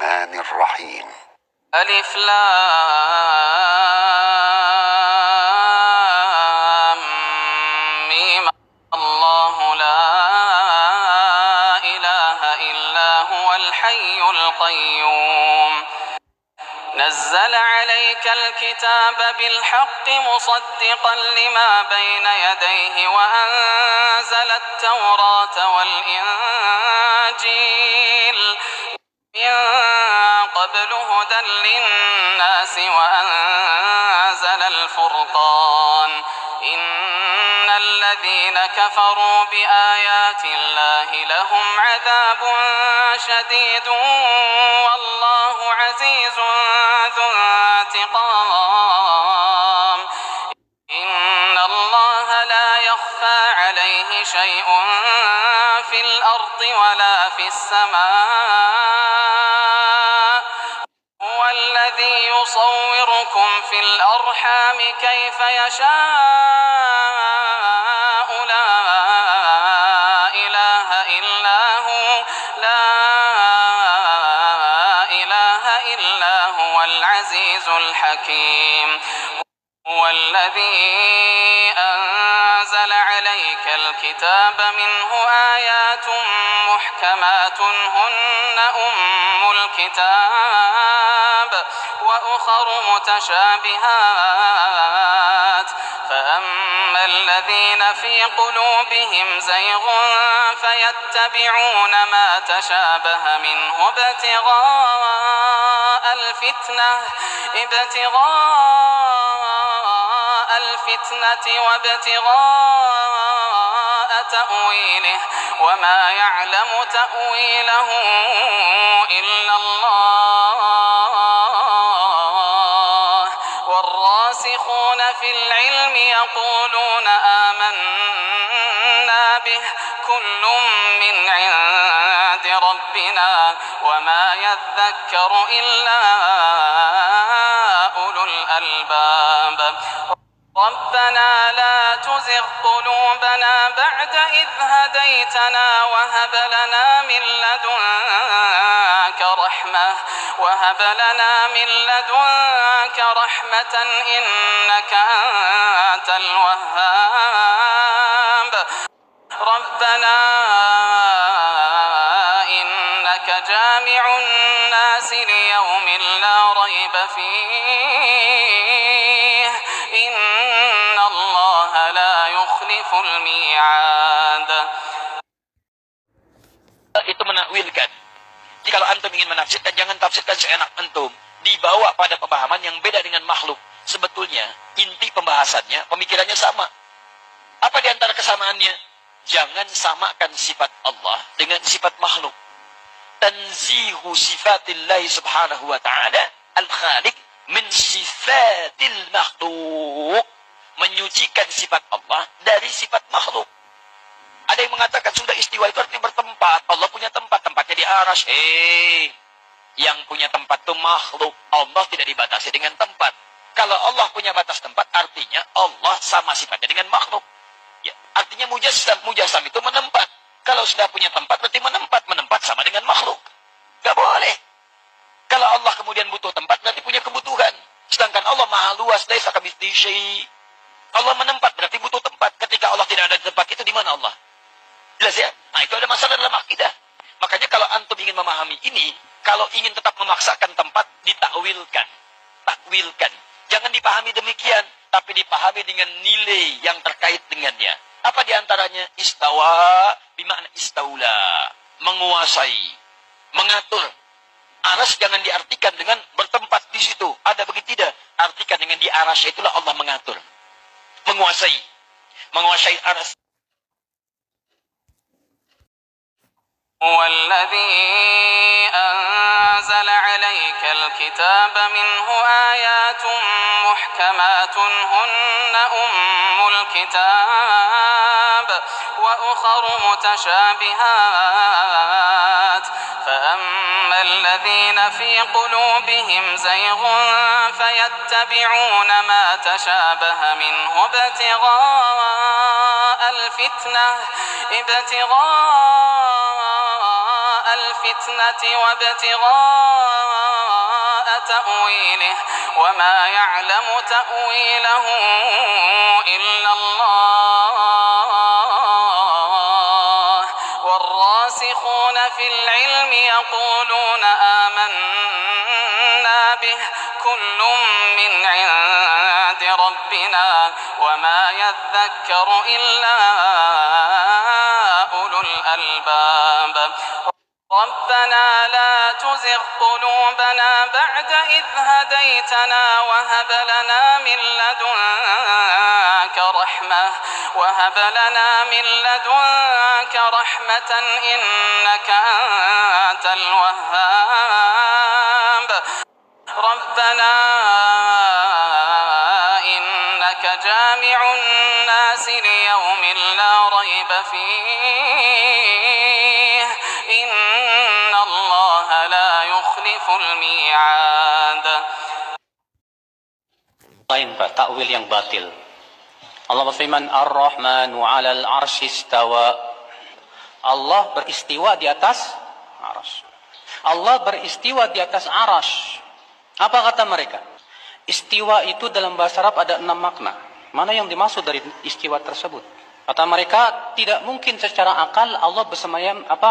الرحمن الرحيم. ألف لام ميم. الله لا إله إلا هو الحي القيوم نزل عليك الكتاب بالحق مصدقا لما بين يديه وأنزل التوراة والإنجيل من قبل هدى للناس وأنزل الفرقان إن الذين كفروا بآيات الله لهم عذاب شديد والله عزيز ذو انتقام إن الله لا يخفى عليه شيء في الأرض ولا في السماء هو الذي يصوركم في الأرحام كيف يشاء لا إله إلا هو العزيز الحكيم هو الذي أنزل عليك الكتاب منه آيات محكمات هن أم الكتاب وأخر متشابهات فأما الذين في قلوبهم زيغ فيتبعون ما تشابه منه ابتغاء الفتنة وابتغاء تأويله وما يعلم تأويله إلا الله والراسخون في العلم يقولون آمنا به كل من عند ربنا وما يذكر إلا أولو الألباب ربنا لا تزغ قلوبنا بعد إذ هديتنا وهب لنا من لدنك رحمة إنك أنت الوهاب ربنا إنك جامع الناس ليوم لا ريب فيه إن الله لا يخلف الميعاد. Itu menakwilkan. Jikalau antum ingin menafsirkan, jangan tafsirkan seenak antum. Dibawa pada pemahaman yang beda dengan makhluk. Sebetulnya, inti pembahasannya, pemikirannya sama. Apa di antara kesamaannya? Jangan samakan sifat Allah dengan sifat makhluk. Tanzihu sifatillahi subhanahu wa ta'ala al-khaliq min sifatil makhluk. Menyucikan sifat Allah dari sifat makhluk. Ada yang mengatakan sudah istiwa itu artinya bertempat. Allah punya tempat, tempatnya di arasy. Yang punya tempat itu makhluk. Allah tidak dibatasi dengan tempat. Kalau Allah punya batas tempat, artinya Allah sama sifatnya dengan makhluk. Ya, artinya mujassam itu menempat. Kalau sudah punya tempat, berarti menempat sama dengan makhluk. Gak boleh. Kalau Allah kemudian butuh tempat, berarti punya kebutuhan. Sedangkan Allah maha luas, laisa kamitslihi syai'. Allah menempat, berarti butuh tempat. Ketika Allah tidak ada di tempat itu, di mana Allah? Jelas ya? Nah, itu ada masalah dalam akidah. Makanya kalau antum ingin memahami ini, kalau ingin tetap memaksakan tempat, ditakwilkan. Takwilkan. Jangan dipahami demikian, tapi dipahami dengan nilai yang terkait dengannya. Apa diantaranya? Istawa, bimakna istaula. Menguasai. Mengatur. Aras jangan diartikan dengan bertempat di situ. Ada begitu tidak? Artikan dengan di aras, itulah Allah mengatur. Menguasai. Menguasai aras. هو الذي أنزل عليك الكتاب منه آيات محكمات هن أم الكتاب وأخر متشابهات فأما الذين في قلوبهم زيغ فيتبعون ما تشابه منه ابتغاء الفتنة وابتغاء تأويله وما يعلم تأويله إلا الله والراسخون في العلم يقولون آمنا به كل من عند ربنا وما يذكر إلا أولو الألباب ربنا لا تزغ قلوبنا بعد إذ هديتنا وهب لنا من لدنك رحمة إنك أنت الوهاب ربنا إنك جامع الناس ليوم لا ريب فيه إن الله لا يخلف الميعاد. Lain Pak, takwil yang batil. Allah berfirman Ar-Rahmanu 'alal 'arsy istawa. Allah beristiwa di atas arsy. Allah beristiwa di atas arsy. Apa kata mereka? Istiwa itu dalam bahasa Arab ada 6 makna. Mana yang dimaksud dari istiwa tersebut? Kata mereka, tidak mungkin secara akal Allah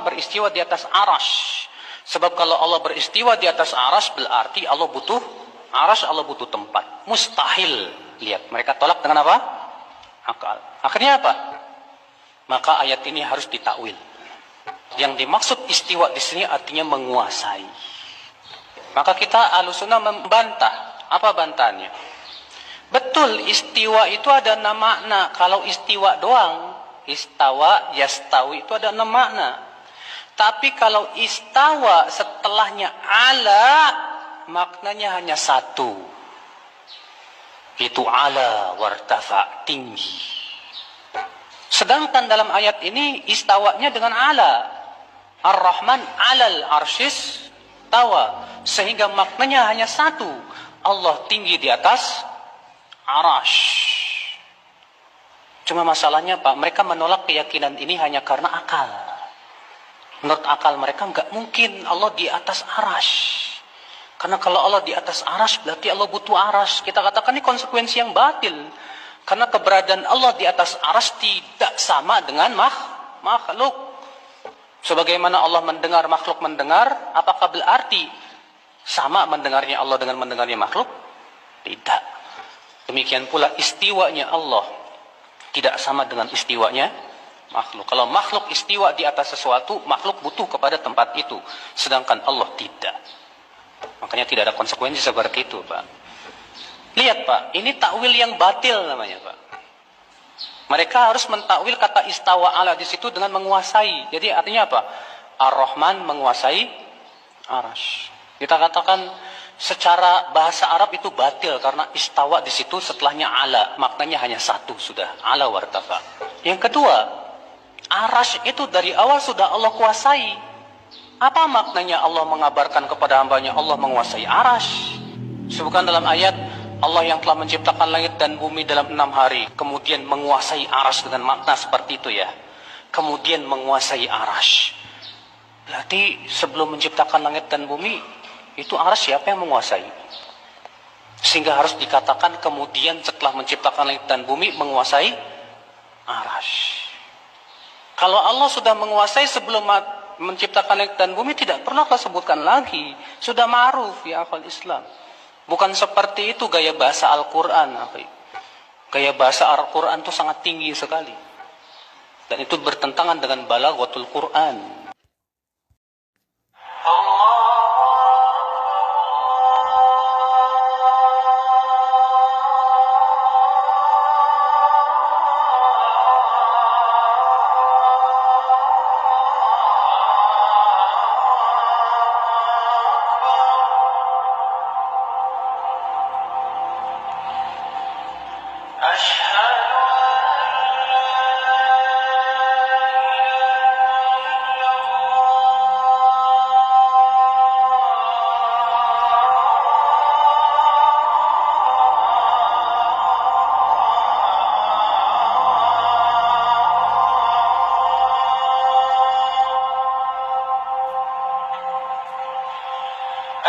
beristiwa di atas arsy. Sebab kalau Allah beristiwa di atas arsy berarti Allah butuh arsy, Allah butuh tempat. Mustahil. Lihat, mereka tolak dengan apa? Akal. Akhirnya apa? Maka ayat ini harus ditakwil. Yang dimaksud istiwa di sini artinya menguasai. Maka kita Ahlussunnah membantah. Apa bantahannya? Betul, istiwa itu ada 6 makna. Kalau istiwa doang, istawa, yastawi itu ada 6 makna. Tapi kalau istawa setelahnya ala, maknanya hanya 1. Itu ala wartafa, tinggi. Sedangkan dalam ayat ini istawanya dengan ala. Ar-Rahman alal arsyis tawa. Sehingga maknanya hanya 1. Allah tinggi di atas arasy. Cuma masalahnya Pak, mereka menolak keyakinan ini hanya karena akal. Menurut akal mereka nggak mungkin Allah di atas arasy. Karena kalau Allah di atas arasy berarti Allah butuh arasy. Kita katakan ini konsekuensi yang batil. Karena keberadaan Allah di atas arasy tidak sama dengan makhluk. Sebagaimana Allah mendengar, makhluk mendengar, apakah berarti sama mendengarnya Allah dengan mendengarnya makhluk? Tidak. Demikian pula istiwanya Allah tidak sama dengan istiwanya makhluk. Kalau makhluk istiwa di atas sesuatu, makhluk butuh kepada tempat itu. Sedangkan Allah tidak. Makanya tidak ada konsekuensi seperti itu, Pak. Lihat, Pak, ini takwil yang batil namanya, Pak. Mereka harus mentakwil kata istawa ala di situ dengan menguasai. Jadi artinya apa? Ar-Rahman menguasai arasy. Kita katakan secara bahasa Arab itu batil karena istawa di situ setelahnya ala, maknanya hanya 1 sudah, ala wartafa. Yang kedua, arasy itu dari awal sudah Allah kuasai. Apa maknanya Allah mengabarkan kepada hambanya Allah menguasai arasy? Sebutkan dalam ayat Allah yang telah menciptakan langit dan bumi dalam 6 hari, kemudian menguasai arasy dengan makna seperti itu ya. Kemudian menguasai arasy. Berarti sebelum menciptakan langit dan bumi, itu arasy siapa yang menguasai? Sehingga harus dikatakan kemudian setelah menciptakan langit dan bumi menguasai arasy. Kalau Allah sudah menguasai sebelum menciptakan langit dan bumi, tidak pernah kau sebutkan lagi. Sudah ma'ruf ya akhwal Islam. Bukan seperti itu gaya bahasa Al-Quran. Gaya bahasa Al-Quran itu sangat tinggi sekali. Dan itu bertentangan dengan balaghatul Quran. أشهد أن لا إله إلا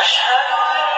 أشهد أن